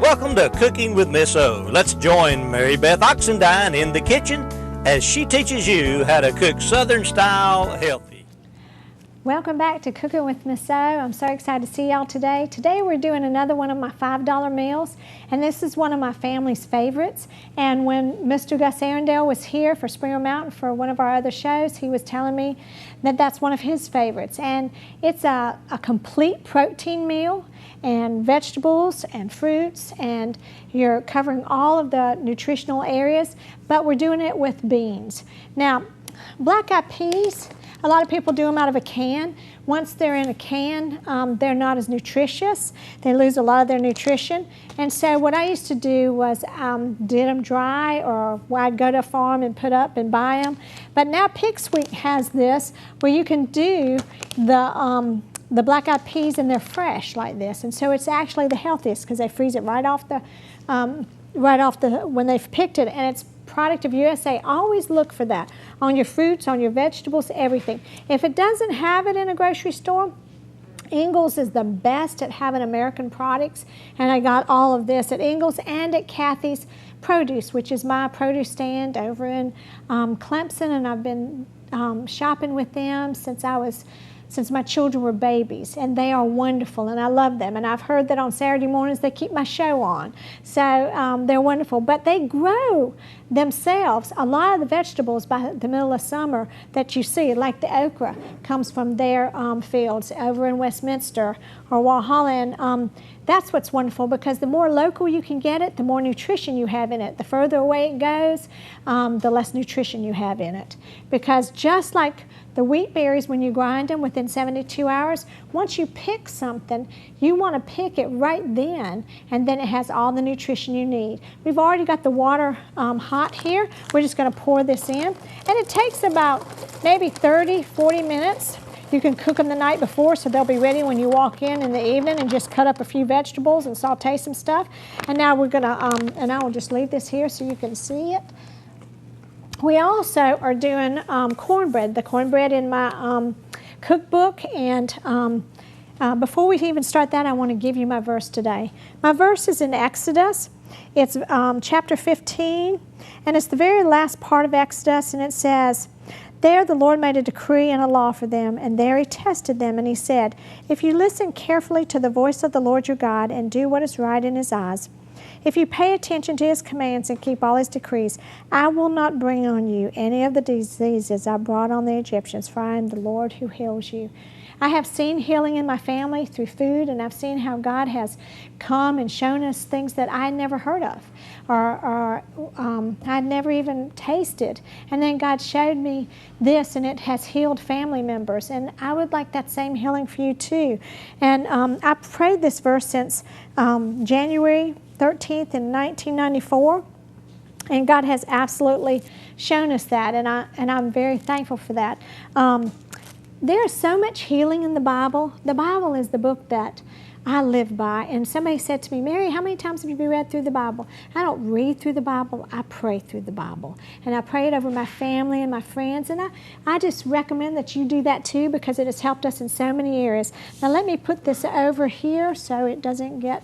Welcome to Cooking with Miss O. Let's join Mary Beth Oxendine in the kitchen as she teaches you how to cook Southern style healthy. Welcome back to Cooking with Miss O. I'm so excited to see y'all today. Today we're doing another one of my $5 meals, and this is one of my family's favorites. And when Mr. Gus Arundel was here for Springer Mountain for one of our other shows, he was telling me that that's one of his favorites. And it's a complete protein meal and vegetables and fruits, and you're covering all of the nutritional areas, but we're doing it with beans. Now, black-eyed peas, a lot of people do them out of a can. Once they're in a can, they're not as nutritious. They lose a lot of their nutrition. And so what I used to do was did them dry, or I'd go to a farm and put up and buy them. But now Pig Sweet has this where you can do the black-eyed peas and they're fresh like this. And so it's actually the healthiest because they freeze it right off when they've picked it, and it's product of USA. Always look for that on your fruits, on your vegetables, everything. If it doesn't have it in a grocery store, Ingles is the best at having American products, and I got all of this at Ingles and at Kathy's Produce, which is my produce stand over in Clemson, and I've been shopping with them since my children were babies, and they are wonderful, and I love them. And I've heard that on Saturday mornings they keep my show on, so they're wonderful. But they grow themselves. A lot of the vegetables by the middle of summer that you see, like the okra, comes from their fields over in Westminster or Walhalla. That's what's wonderful, because the more local you can get it, the more nutrition you have in it. The further away it goes, the less nutrition you have in it. Because just like the wheat berries, when you grind them within 72 hours, once you pick something, you want to pick it right then, and then it has all the nutrition you need. We've already got the water hot here. We're just going to pour this in, and it takes about maybe 30, 40 minutes. You can cook them the night before, so they'll be ready when you walk in the evening, and just cut up a few vegetables and saute some stuff. And now we're going to, and I will just leave this here so you can see it. We also are doing cornbread, the cornbread in my cookbook. And before we even start that, I want to give you my verse today. My verse is in Exodus. It's chapter 15, and it's the very last part of Exodus, and it says, "There the Lord made a decree and a law for them, and there he tested them, and he said, if you listen carefully to the voice of the Lord your God and do what is right in his eyes, if you pay attention to his commands and keep all his decrees, I will not bring on you any of the diseases I brought on the Egyptians, for I am the Lord who heals you." I have seen healing in my family through food, and I've seen how God has come and shown us things that I had never heard of, or I'd never even tasted. And then God showed me this, and it has healed family members. And I would like that same healing for you too. And I prayed this verse since January 13th in 1994. And God has absolutely shown us that, and I'm very thankful for that. There is so much healing in the Bible. The Bible is the book that I live by. And somebody said to me, "Mary, how many times have you read through the Bible?" I don't read through the Bible, I pray through the Bible. And I pray it over my family and my friends. And I just recommend that you do that too, because it has helped us in so many areas. Now let me put this over here so it doesn't get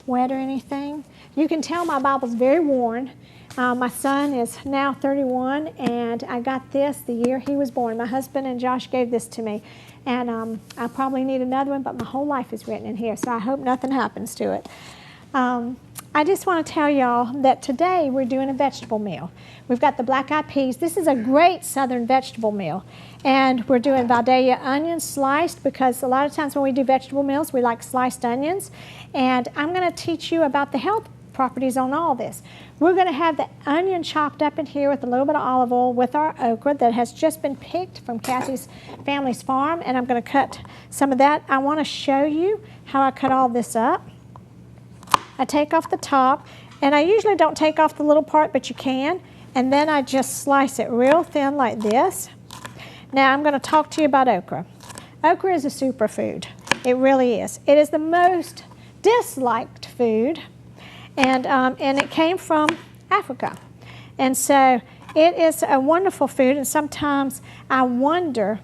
wet or anything. You can tell my Bible's very worn. My son is now 31, and I got this the year he was born. My husband and Josh gave this to me, and I probably need another one, but my whole life is written in here, so I hope nothing happens to it. I just want to tell y'all that today we're doing a vegetable meal. We've got the black-eyed peas. This is a great southern vegetable meal, and we're doing Vidalia onions sliced, because a lot of times when we do vegetable meals, we like sliced onions, and I'm going to teach you about the health properties on all this. We're going to have the onion chopped up in here with a little bit of olive oil with our okra that has just been picked from Kathy's family's farm, and I'm going to cut some of that. I want to show you how I cut all this up. I take off the top, and I usually don't take off the little part, but you can, and then I just slice it real thin like this. Now I'm going to talk to you about okra. Okra is a superfood. It really is. It is the most disliked food, and it came from Africa. And so it is a wonderful food, and sometimes I wonder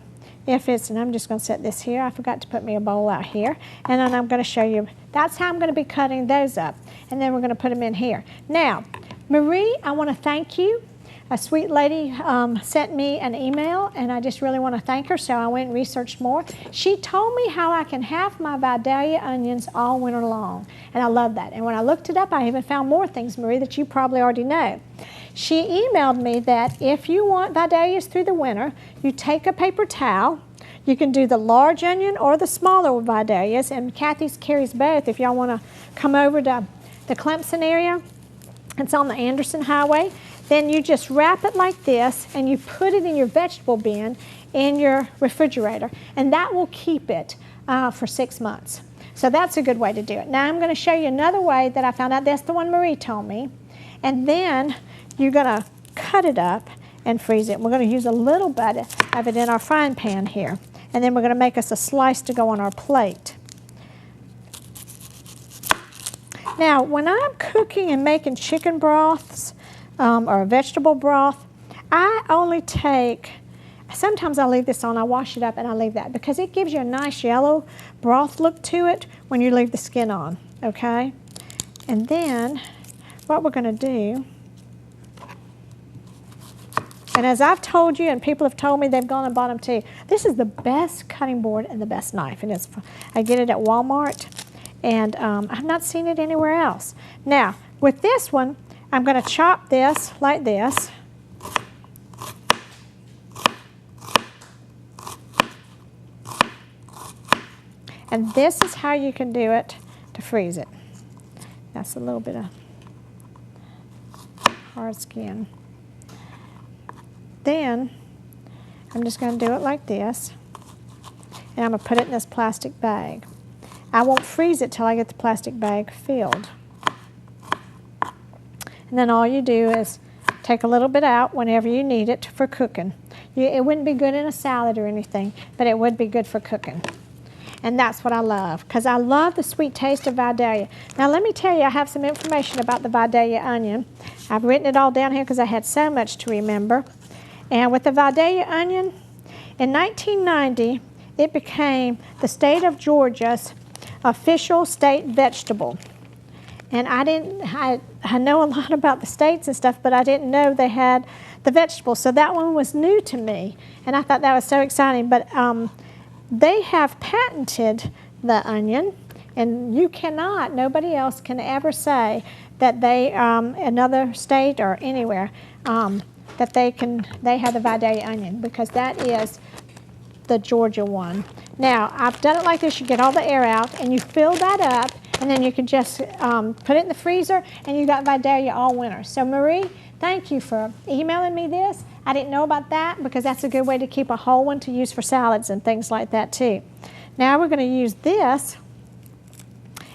if it's, and I'm just going to set this here. I forgot to put me a bowl out here. And then I'm going to show you, that's how I'm going to be cutting those up. And then we're going to put them in here. Now, Marie, I want to thank you. A sweet lady sent me an email, and I just really want to thank her, so I went and researched more. She told me how I can have my Vidalia onions all winter long, and I love that. And when I looked it up, I even found more things, Marie, that you probably already know. She emailed me that if you want Vidalias through the winter, you take a paper towel. You can do the large onion or the smaller Vidalias, and Kathy's carries both if y'all want to come over to the Clemson area. It's on the Anderson Highway. Then you just wrap it like this, and you put it in your vegetable bin in your refrigerator, and that will keep it for 6 months. So that's a good way to do it. Now I'm going to show you another way that I found out. That's the one Marie told me. And then you're going to cut it up and freeze it. We're going to use a little bit of it in our frying pan here. And then we're going to make us a slice to go on our plate. Now, when I'm cooking and making chicken broths or vegetable broth, I only take, sometimes I leave this on, I wash it up and I leave that because it gives you a nice yellow broth look to it when you leave the skin on, okay? And then what we're going to do, and as I've told you and people have told me they've gone and bought them too, this is the best cutting board and the best knife. And it's, I get it at Walmart. And I've not seen it anywhere else. Now, with this one, I'm going to chop this like this. And this is how you can do it to freeze it. That's a little bit of hard skin. Then, I'm just going to do it like this. And I'm going to put it in this plastic bag. I won't freeze it till I get the plastic bag filled. And then all you do is take a little bit out whenever you need it for cooking. It wouldn't be good in a salad or anything, but it would be good for cooking. And that's what I love, because I love the sweet taste of Vidalia. Now let me tell you, I have some information about the Vidalia onion. I've written it all down here because I had so much to remember. And with the Vidalia onion, in 1990, it became the state of Georgia's official state vegetable. And I know a lot about the states and stuff, but I didn't know they had the vegetables. So that one was new to me, and I thought that was so exciting. But they have patented the onion, and you cannot, nobody else can ever say that they, another state or anywhere, that they have the Vidalia onion, because that is the Georgia one. Now, I've done it like this. You get all the air out, and you fill that up, and then you can just put it in the freezer, and you got Vidalia all winter. So, Marie, thank you for emailing me this. I didn't know about that, because that's a good way to keep a whole one to use for salads and things like that, too. Now, we're going to use this.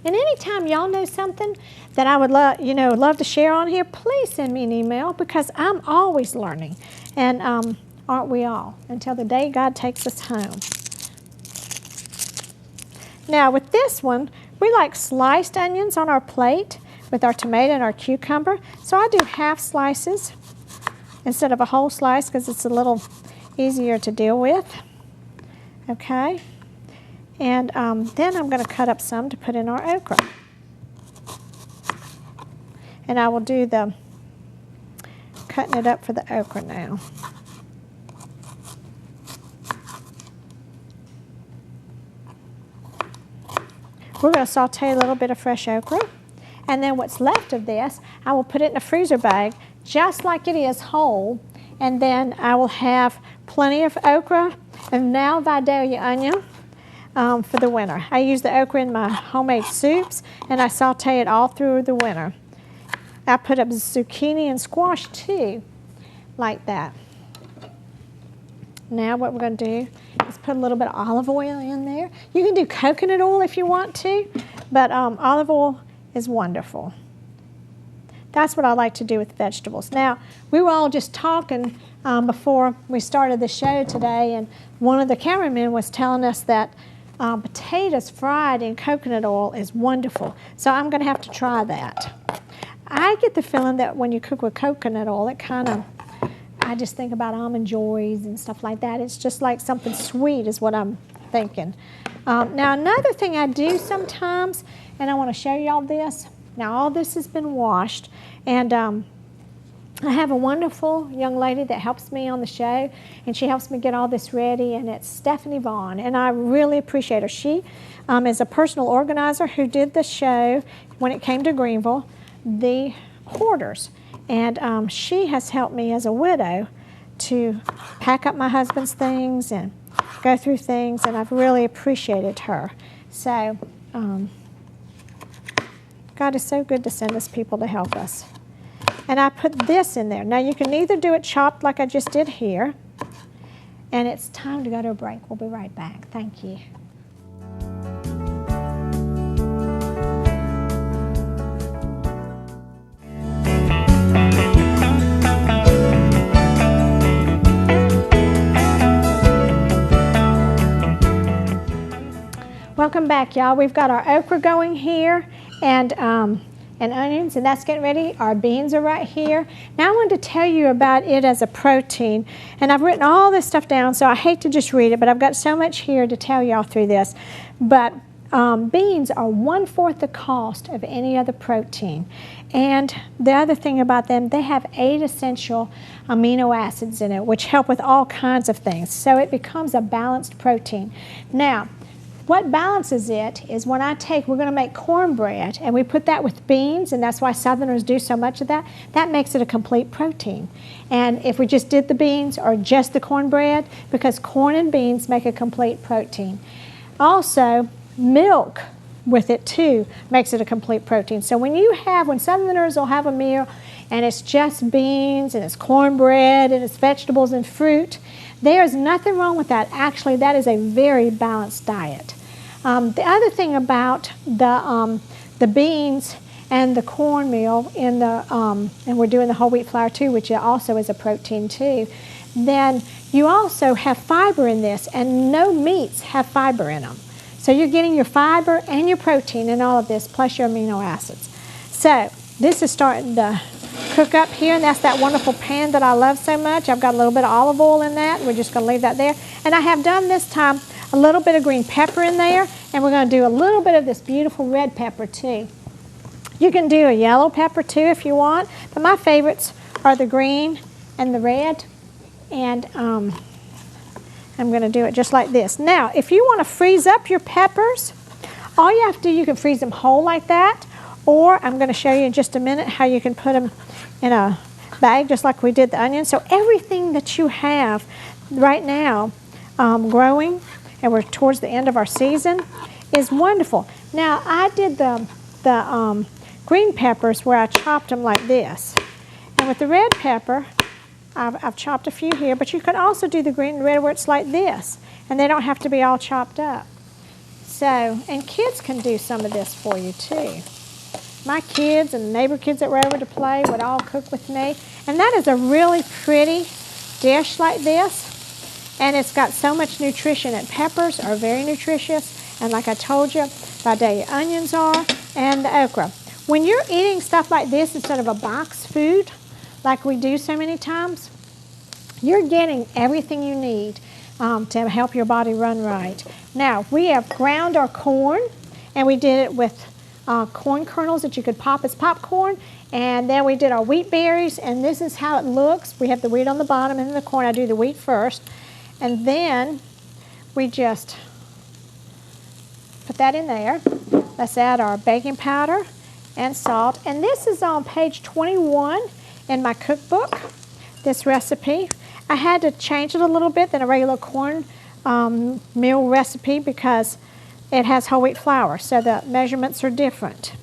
And anytime y'all know something that I would love to share on here, please send me an email, because I'm always learning. And aren't we all? Until the day God takes us home. Now with this one, we like sliced onions on our plate with our tomato and our cucumber. So I do half slices instead of a whole slice, because it's a little easier to deal with. Okay. And then I'm going to cut up some to put in our okra. And I will do the cutting it up for the okra now. We're going to saute a little bit of fresh okra. And then what's left of this, I will put it in a freezer bag just like it is whole. And then I will have plenty of okra and now Vidalia onion for the winter. I use the okra in my homemade soups, and I saute it all through the winter. I put up zucchini and squash too, like that. Now what we're going to do is put a little bit of olive oil in there. You can do coconut oil if you want to, but olive oil is wonderful. That's what I like to do with vegetables. Now, we were all just talking before we started the show today, and one of the cameramen was telling us that potatoes fried in coconut oil is wonderful. So I'm going to have to try that. I get the feeling that when you cook with coconut oil, it kind of, I just think about Almond Joys and stuff like that. It's just like something sweet is what I'm thinking. Now another thing I do sometimes, and I want to show y'all this. Now all this has been washed, and I have a wonderful young lady that helps me on the show, and she helps me get all this ready, and it's Stephanie Vaughn, and I really appreciate her. She is a personal organizer who did the show when it came to Greenville, the Hoarders, and she has helped me as a widow to pack up my husband's things and go through things, and I've really appreciated her. So God is so good to send us people to help us. And I put this in there. Now you can either do it chopped like I just did here, and it's time to go to a break. We'll be right back. Thank you. Welcome back, y'all. We've got our okra going here, and onions, and that's getting ready. Our beans are right here. Now I wanted to tell you about it as a protein, and I've written all this stuff down, so I hate to just read it, but I've got so much here to tell y'all through this. But beans are 1/4 the cost of any other protein. And the other thing about them, they have 8 essential amino acids in it, which help with all kinds of things. So it becomes a balanced protein. Now, what balances it is when we're going to make cornbread, and we put that with beans, and that's why Southerners do so much of that. That makes it a complete protein. And if we just did the beans or just the cornbread, because corn and beans make a complete protein. Also, milk with it too makes it a complete protein. So when Southerners will have a meal and it's just beans and it's cornbread and it's vegetables and fruit, there's nothing wrong with that. Actually, that is a very balanced diet. The other thing about the beans and the cornmeal and we're doing the whole wheat flour too, which also is a protein too, then you also have fiber in this, and no meats have fiber in them. So you're getting your fiber and your protein in all of this, plus your amino acids. So this is starting to cook up here, and that's that wonderful pan that I love so much. I've got a little bit of olive oil in that. We're just going to leave that there. And I have done this time a little bit of green pepper in there, and we're going to do a little bit of this beautiful red pepper too. You can do a yellow pepper too if you want, but my favorites are the green and the red, and I'm going to do it just like this. Now, if you want to freeze up your peppers, all you have to do, you can freeze them whole like that, or I'm going to show you in just a minute how you can put them in a bag just like we did the onions. So everything that you have right now growing, and we're towards the end of our season, is wonderful. Now, I did the green peppers where I chopped them like this. And with the red pepper, I've chopped a few here, but you could also do the green and red where it's like this, and they don't have to be all chopped up. So, and kids can do some of this for you too. My kids and the neighbor kids that were over to play would all cook with me, and that is a really pretty dish like this, and it's got so much nutrition, and peppers are very nutritious, and like I told you, Vidalia onions are, and the okra. When you're eating stuff like this instead of a box food, like we do so many times, you're getting everything you need to help your body run right. Now, we have ground our corn, and we did it with corn kernels that you could pop as popcorn, and then we did our wheat berries, and this is how it looks. We have the wheat on the bottom and the corn. I do the wheat first, and then we just put that in there. Let's add our baking powder and salt, and this is on page 21 in my cookbook, this recipe. I had to change it a little bit than a regular corn meal recipe because it has whole wheat flour, so the measurements are different.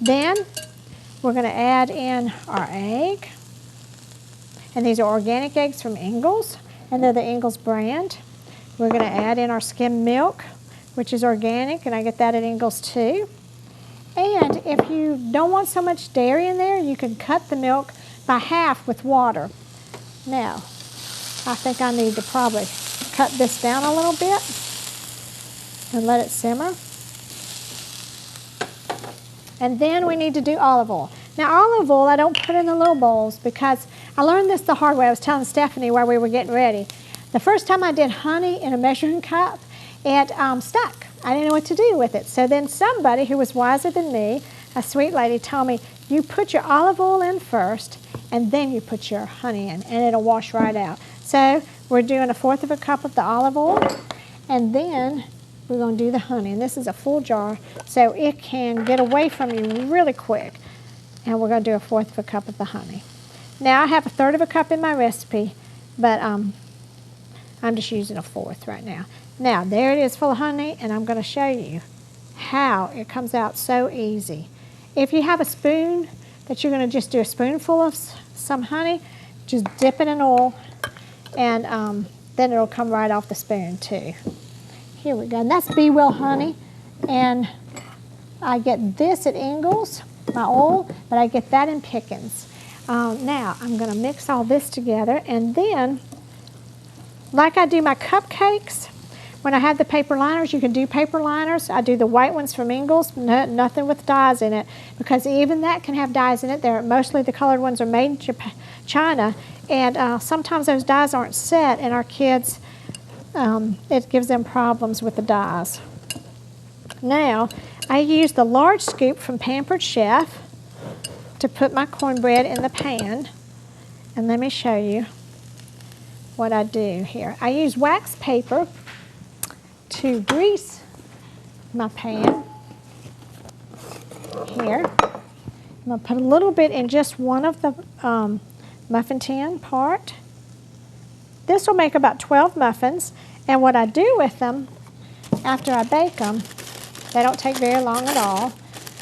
Then we're going to add in our egg, and these are organic eggs from Ingles, and they're the Ingles brand. We're going to add in our skim milk, which is organic, and I get that at Ingles too. And if you don't want so much dairy in there, you can cut the milk by half with water. Now, I think I need to probably cut this down a little bit and let it simmer. And then we need to do olive oil. Now, olive oil I don't put in the little bowls because I learned this the hard way. I was telling Stephanie while we were getting ready. The first time I did honey in a measuring cup, it stuck. I didn't know what to do with it. So then somebody who was wiser than me, a sweet lady, told me, you put your olive oil in first, and then you put your honey in, and it'll wash right out. So we're doing 1/4 cup of the olive oil, and then we're going to do the honey. And this is a full jar, so it can get away from you really quick. And we're going to do 1/4 cup of the honey. Now I have 1/3 cup in my recipe, but I'm just using 1/4 right now. Now there it is full of honey, and I'm going to show you how it comes out so easy. If you have a spoon that you're going to just do a spoonful of some honey, just dip it in oil, and then it'll come right off the spoon too. Here we go. And that's Be Well honey, and I get this at Ingles, my oil, but I get that in Pickens. Now I'm going to mix all this together, and then, like I do my cupcakes, when I have the paper liners, you can do paper liners. I do the white ones from Ingles, nothing with dyes in it, because even that can have dyes in it. Mostly the colored ones are made in China, and sometimes those dyes aren't set, and our kids, it gives them problems with the dyes. Now, I use the large scoop from Pampered Chef to put my cornbread in the pan, and let me show you what I do here. I use wax paper to grease my pan here. I'm going to put a little bit in just one of the muffin tin part. This will make about 12 muffins, and what I do with them after I bake them, they don't take very long at all.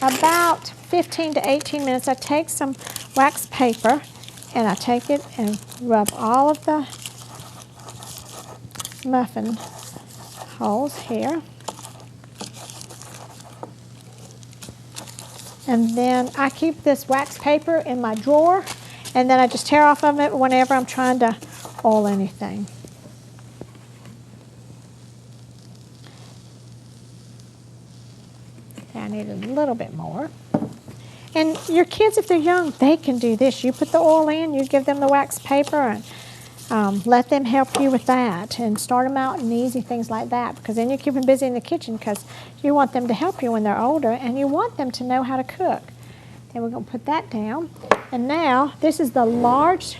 About 15 to 18 minutes, I take some wax paper and I take it and rub all of the muffin holes here. And then I keep this wax paper in my drawer, and then I just tear off of it whenever I'm trying to oil anything. I need a little bit more. And your kids, if they're young, they can do this. You put the oil in, you give them the wax paper, and let them help you with that, and start them out in easy things like that, because then you keep them busy in the kitchen, because you want them to help you when they're older, and you want them to know how to cook. And we're going to put that down. And now, this is the large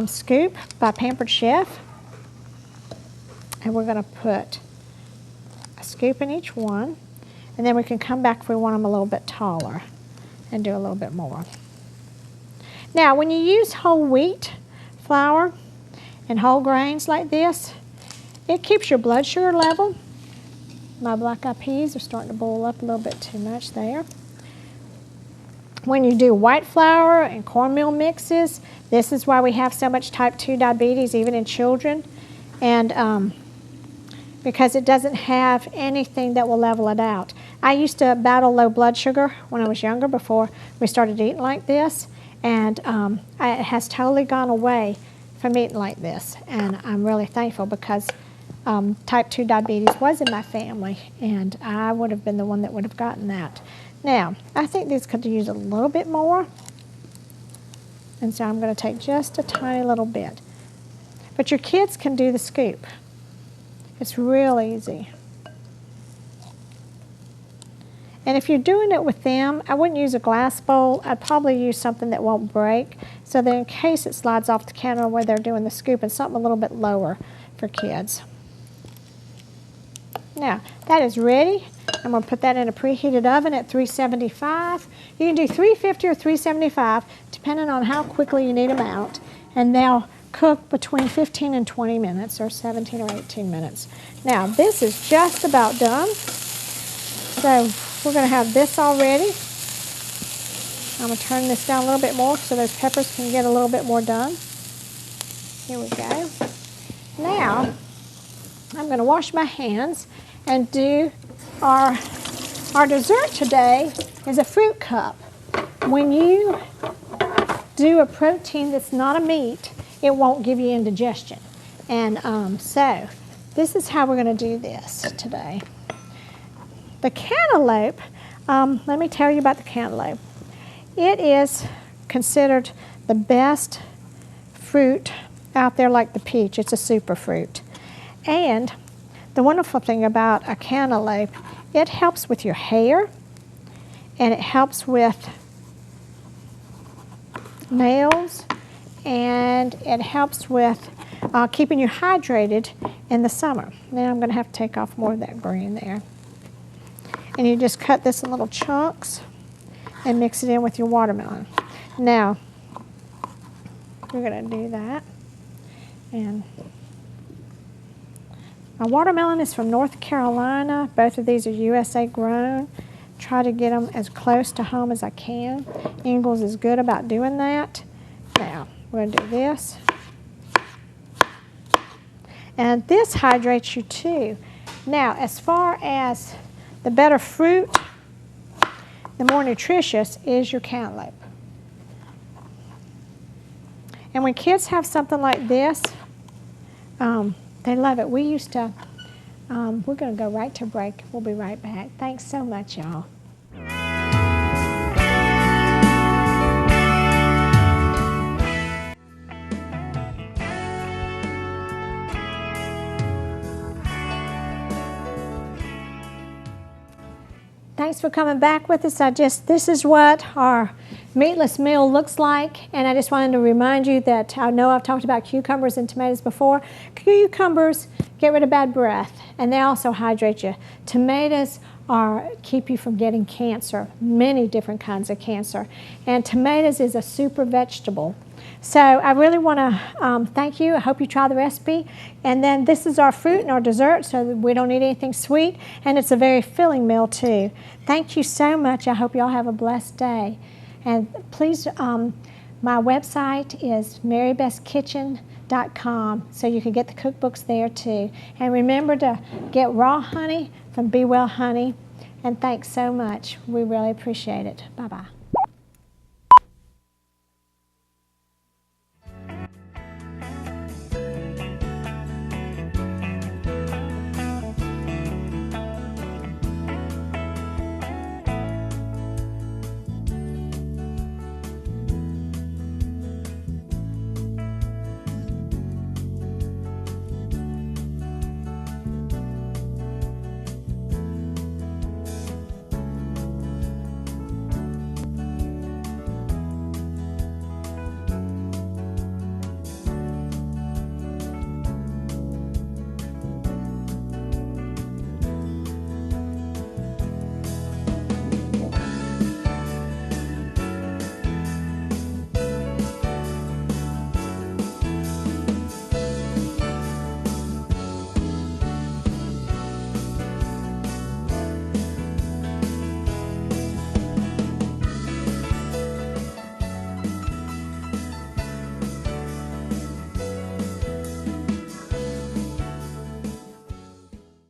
scoop by Pampered Chef, and we're going to put a scoop in each one, and then we can come back if we want them a little bit taller and do a little bit more. Now, when you use whole wheat flour and whole grains like this, it keeps your blood sugar level. My black eyed peas are starting to boil up a little bit too much there. When you do white flour and cornmeal mixes, this is why we have so much type 2 diabetes, even in children, and because it doesn't have anything that will level it out. I used to battle low blood sugar when I was younger, before we started eating like this, and it has totally gone away from eating like this, and I'm really thankful, because type 2 diabetes was in my family, and I would have been the one that would have gotten that. Now, I think these could use a little bit more, and so I'm going to take just a tiny little bit. But your kids can do the scoop. It's real easy. And if you're doing it with them, I wouldn't use a glass bowl. I'd probably use something that won't break, so that in case it slides off the counter where they're doing the scoop, and something a little bit lower for kids. Now, that is ready. I'm going to put that in a preheated oven at 375. You can do 350 or 375, depending on how quickly you need them out. And they'll cook between 15 and 20 minutes, or 17 or 18 minutes. Now, this is just about done. So we're going to have this all ready. I'm going to turn this down a little bit more so those peppers can get a little bit more done. Here we go. Now, I'm going to wash my hands and do our dessert today is a fruit cup. When you do a protein that's not a meat, it won't give you indigestion. And so this is how we're going to do this today. The cantaloupe, let me tell you about the cantaloupe. It is considered the best fruit out there like the peach. It's a superfruit. And the wonderful thing about a cantaloupe, it helps with your hair, and it helps with nails, and it helps with keeping you hydrated in the summer. Now I'm going to have to take off more of that green there. And you just cut this in little chunks and mix it in with your watermelon. Now, we're going to do that. And my watermelon is from North Carolina. Both of these are USA grown. Try to get them as close to home as I can. Ingalls is good about doing that. Now, we're going to do this. And this hydrates you too. Now, as far as the better fruit, the more nutritious is your cantaloupe. And when kids have something like this, they love it. We used to, we're going to go right to break. We'll be right back. Thanks so much, y'all. Thanks for coming back with us. This is what our meatless meal looks like, and I just wanted to remind you that I know I've talked about cucumbers and tomatoes before. Cucumbers get rid of bad breath, and they also hydrate you. Tomatoes keep you from getting cancer, many different kinds of cancer, and tomatoes is a super vegetable. So I really want to thank you. I hope you try the recipe. And then this is our fruit and our dessert, so that we don't need anything sweet, and it's a very filling meal too. Thank you so much. I hope you all have a blessed day. And please, my website is marybethkitchen.com, so you can get the cookbooks there too. And remember to get raw honey from Be Well Honey. And thanks so much. We really appreciate it. Bye-bye.